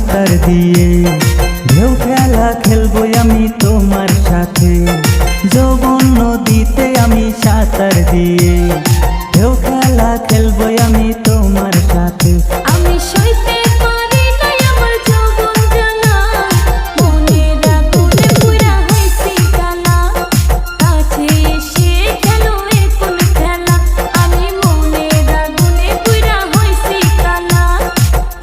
সাঁতার দিয়ে ঢেউ খেলা খেলবো আমি তোমার সাথে। যৌবন নদীতে আমি সাঁতার দিয়ে ঢেউ খেলা খেলবো আমি তোমার সাথে। আমি সইতে পারি না আমার যৌবন জ্বালা, মনের আগুনে পুরা হইছি কালা। কাছে এসে খেলো এ কোন খেলা, আমি মনের আগুনে পুরা হইছি কালা।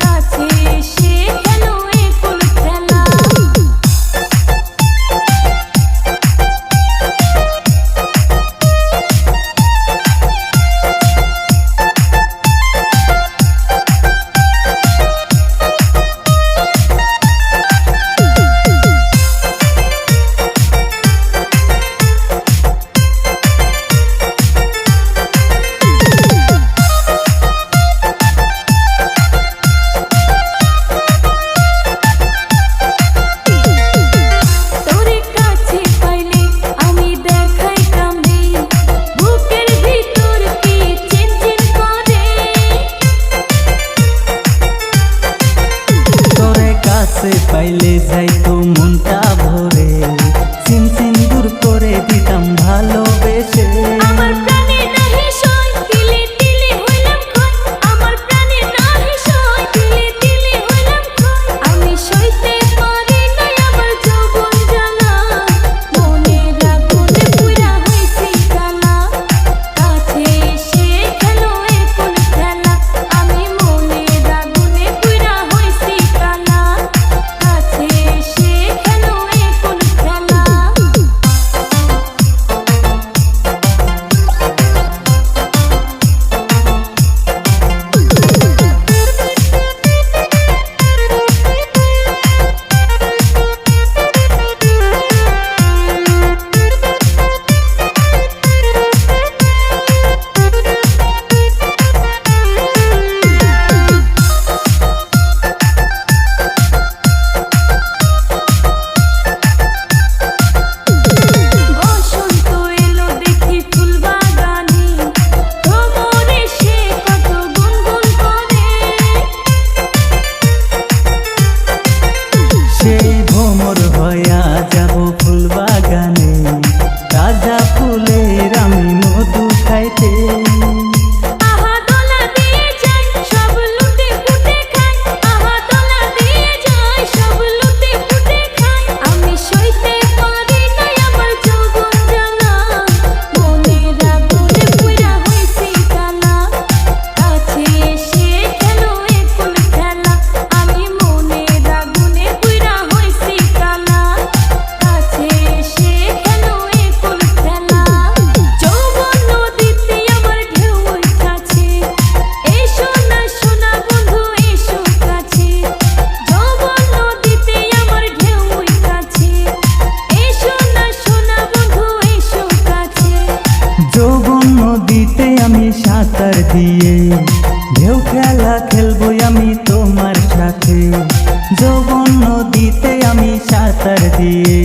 কাছে এসে খেলো এ কোন খেলা। পাইলে যাইতো মনটা ভরে, সিন সিন্দুর করে দিতাম ভালোবেসে। আমার প্রাণে নাহি সই, দিলে দিলে হইলাম খই। আমার প্রাণে নাহি সই, দিলে দিলে হইলাম খই। আমি সইতে পারি না আমার যৌবন জ্বালা, মনের আগুনে পুরা হইছি কালা। কাছে এসে খেলো এ কোন খেলা, আমি মনের আগুনে পুরা হইছি কালা। কাছে এসে খেলো এ কোন খেলা। বসন্ত এলো দেখি ফুলবাগানে, ভ্রমরে সে কত গুনগুন করে। সেই ভ্রমর হইয়া যাব ফুলবাগানে, তাজা ফুলের আমি মধু খাইতে। আহা দোলা দিয়ে যায় সব লুটে পুটে খায়, আহা দোলা দিয়ে যায় সব লুটে পুটে খায়। আমি সইতে পারি না আমার যৌবন জ্বালা, মনের আগুনে পুরা হইছি কালা। কাছে এসে খেলো এ কোন খেলা, আমি মনের আগুনে পুরা হইছি কালা। কাছে এসে খেলো এ কোন খেলা। যৌবন নদীতে আমার ঢেউ উঠেছে, এসো না সোনা বন্ধু এসো কাছে। যৌবন নদীতে আমার ঢেউ উঠেছে, এসো না সোনা বন্ধু এসো কাছে। যৌবন নদীতে আমি সাঁতার দিয়ে ঢেউ খেলা খেলবো আমি তোমার সাথে। যৌবন নদীতে আমি সাঁতার দিয়ে